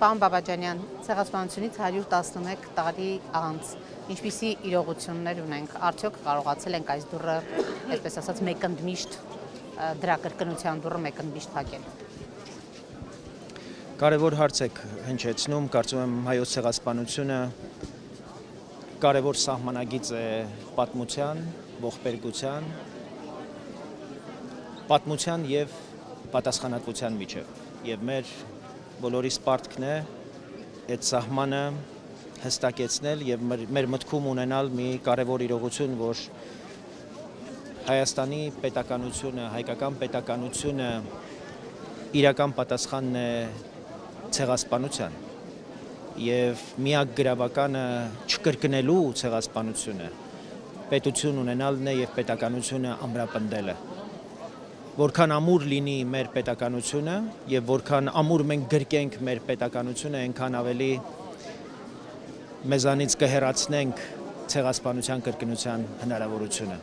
Պարոն Բաբաջանյան, ցեղասպանությունից 111 տարի անց ինչպիսի իրողություններ ունենք, արդյոք կարողացել ենք այս դուռը, այսպես ասած, մեկընդմիշտ դրա կրկնության դուռը մեկընդմիշտ փակել։ Կարևոր հարց եք հնչեցնում, կարծում եմ հայոց ցեղասպանությունը կարևոր սահմանագիծ է պատմության, ողբերգության եւ պատասխանատվության միջև։ Եվ մեր բոլորիս պարտքն է այդ սահմանը հստակեցնել եւ մեր մտքում ունենալ մի կարևոր իրողություն, որ Հայաստանի պետականությունը, հայկական պետականությունը իրական պատասխանն է ցեղասպանության եւ միակ գրավականը չկրկնելու ցեղասպանությունը պետություն ունենալն է եւ պետականությունը ամրապնդելը։ Որքան ամուր լինի մեր պետականությունը եւ որքան ամուր մենք գրկենք մեր պետականությունը, այնքան ավելի մեզանից կհեռացնենք ցեղասպանության կրկնության հնարավորությունը։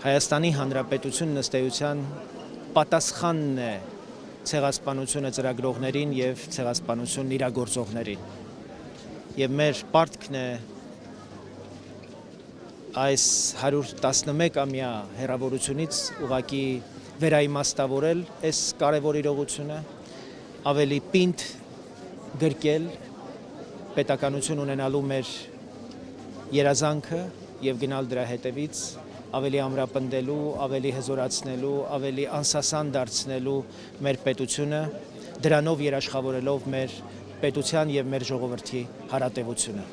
Հայաստանի Հանրապետությունն ըստ էության պատասխանն է ցեղասպանությունը ծրագրողներին եւ ցեղասպանությունն իրագործողներին։ Եվ մեր պարտքն է այս 111-ամյա հեռավորությունից ուղղակի վերաիմաստավորել այս կարևոր իրողությունը, ավելի պինդ գրկել պետականություն ունենալու մեր երազանքը եւ գնալ դրա հետևից, ավելի ամրապնդելու, ավելի հզորացնելու, ավելի անսասան դարձնելու մեր պետությունը, դրանով երաշխավորելով մեր պետության եւ մեր ժողովրդի հարատեվությունը։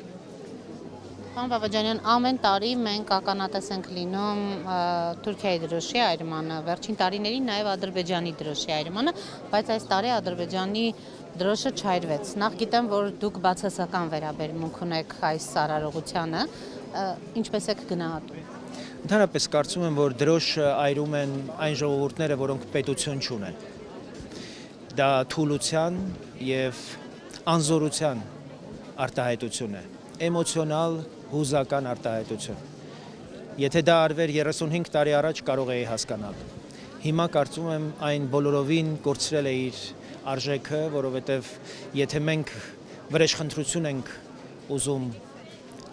Պարոն Բաբաջանյան, ամեն տարի մենք ականատես ենք լինում Թուրքիայի դրոշի այրմանը, վերջին տարիներին նաև Ադրբեջանի դրոշի այրմանը, բայց այս տարի Ադրբեջանի դրոշը չայրվեց։ Նախ գիտեմ, որ դուք բացասական վերաբերմունք ունեք այս արարողությանը, ինչպես եք գնահատում։ Ընդհանրապես կարծում եմ, որ դրոշը այրում են այն ժողովուրդները, որոնք պետություն չունեն։ Դա թուլության եւ անզորության արտահայտություն է, էմոցիոնալ հուզական արտահայտություն։ Եթե դա արվեր 35 տարի առաջ կարող էի հասկանալ։ Հիմա կարծում եմ այն բոլորովին կորցրել է իր արժեքը, որովհետև եթե մենք վրեժխնդրություն ենք ուզում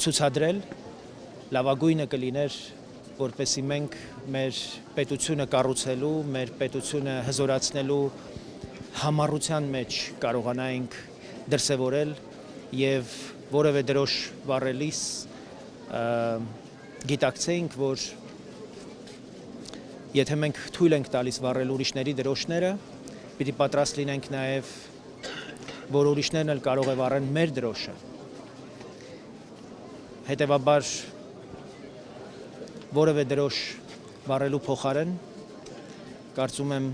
ցուցադրել, լավագույնը կլիներ, որպեսզի մենք մեր պետությունը կառուցելու, մեր պետությունը հզորացնելու համառության մեջ կարողանայինք դրսևորել եւ որևէ դրոշ վառելիս գիտակցեինք, որ եթե մենք թույլ ենք տալիս վառել ուրիշների դրոշները, պիտի պատրաստ լինենք նաև, որ ուրիշներն էլ կարող է վառեն մեր դրոշը։ Հետևաբար որևէ դրոշ վառելու փոխարեն կարծում եմ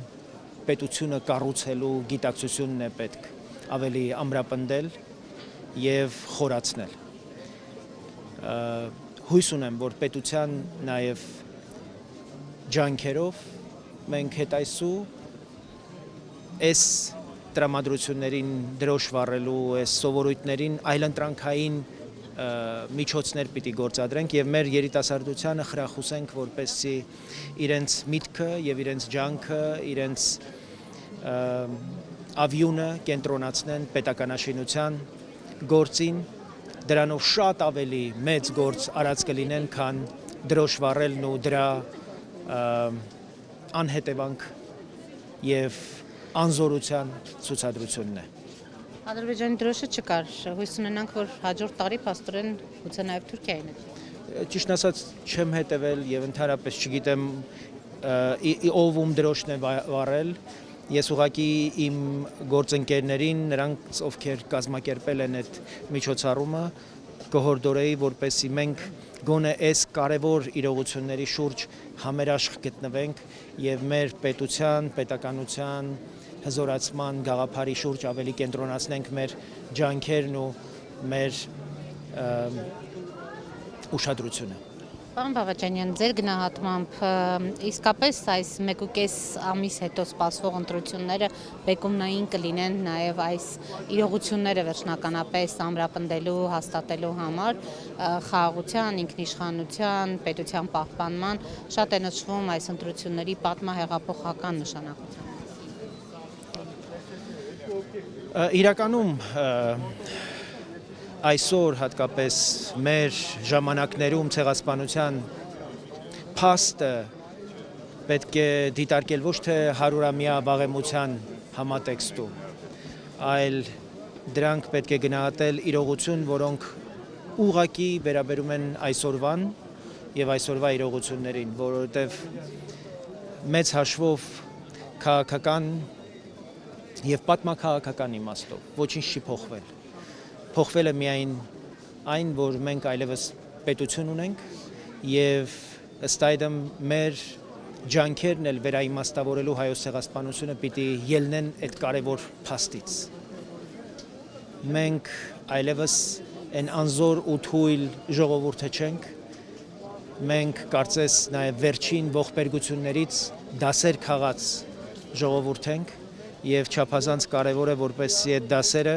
պետությունը կառուցելու գիտակցությունն է պետք ավելի ամրապնդել եւ խորացնել։ Հույս ունեմ, որ պետության նաեւ ջանքերով մենք հետայսու այս տրամադրություններին դրոշ վառելու, այս սովորույթներին այլընտրանքային միջոցներ պիտի գործադրենք եւ մեր երիտասարդությանը խրախուսենք, որպեսզի իրենց միտքը եւ իրենց ջանքը, իրենց ավյունը կենտրոնացնեն պետականաշինության գործին, դրանով շատ ավելի մեծ գործ արած կլինեն, քան դրոշ վառելն ու դրա անհետևանք եւ անզորության ցուցադրությունն է։ Ադրբեջանի դրոշը չկար, հույս ունենանք, որ հաջորդ տարի փաստորեն գուցե նաեւ Թուրքիային է։ Ճիշտ ասած չեմ հետևել եւ ընդհանրապես չգիտեմ ով ում դրոշն է վառել։ Ես ուղղակի իմ գործընկերներին, նրանց ովքեր կազմակերպել են այդ միջոցառումը, կհորդորեի, որպեսզի մենք գոնե այս կարևոր իրողությունների շուրջ համերաշխ գտնվենք եւ մեր պետության, պետականության հզորացման գաղափարի շուրջ ավելի կենտրոնացնենք մեր ջանքերն ու մեր ուշադրությունը։ Պարոն Բաբաջանյան, ձեր գնահատմամբ իսկապես այս 1.5 ամիս հետո սպասվող ընտրությունները բեկումնային կլինեն նաև այս իրողությունները վերջնականապես ամրապնդելու, հաստատելու համար խաղաղության, ինքնիշխանության, պետության պահպանման, շատ է նշվում այս ընտրությունների պատմահեղափոխական նշանակության։ Իրականում այսօր հատկապես մեր ժամանակներում ցեղասպանության փաստը պետք է դիտարկել ոչ թե 100-ամյա վաղեմության համատեքստում, այլ դրանք պետք է գնահատել իրողություն, որոնք ուղղակի վերաբերում են այսօրվան եւ այսօրվա իրողություններին, որովհետեւ մեծ հաշվով քաղաքական եւ պատմաքաղաքական իմաստով ոչինչ չի փոխվել։ Փոխվել է միայն այն, որ մենք այլևս պետություն ունենք եւ ըստ այդմ մեր ջանքերն էլ վերաիմաստավորելու հայոց ցեղասպանությունը պիտի ելնեն այդ կարևոր փաստից։ Մենք այլևս այն անզոր ու թույլ ժողովուրդը չենք, մենք կարծես նաեւ վերջին ողբերգություններից դասեր քաղած ժողովուրդ ենք եւ չափազանց կարեւոր է որպեսզի այդ դասերը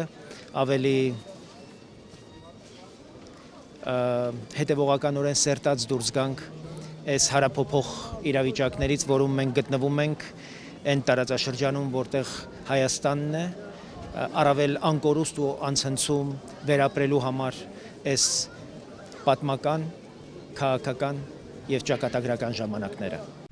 ավելի հետևողականորեն սերտած դուրս գանք այս հարափոփող իրավիճակներից, որում մենք գտնվում ենք այն տարածաշրջանում, որտեղ Հայաստանն է, առավել անկորուստ ու անցնցում վերապրելու համար այս պատմական, քաղաքական եւ ճակատագրական ժամանակները։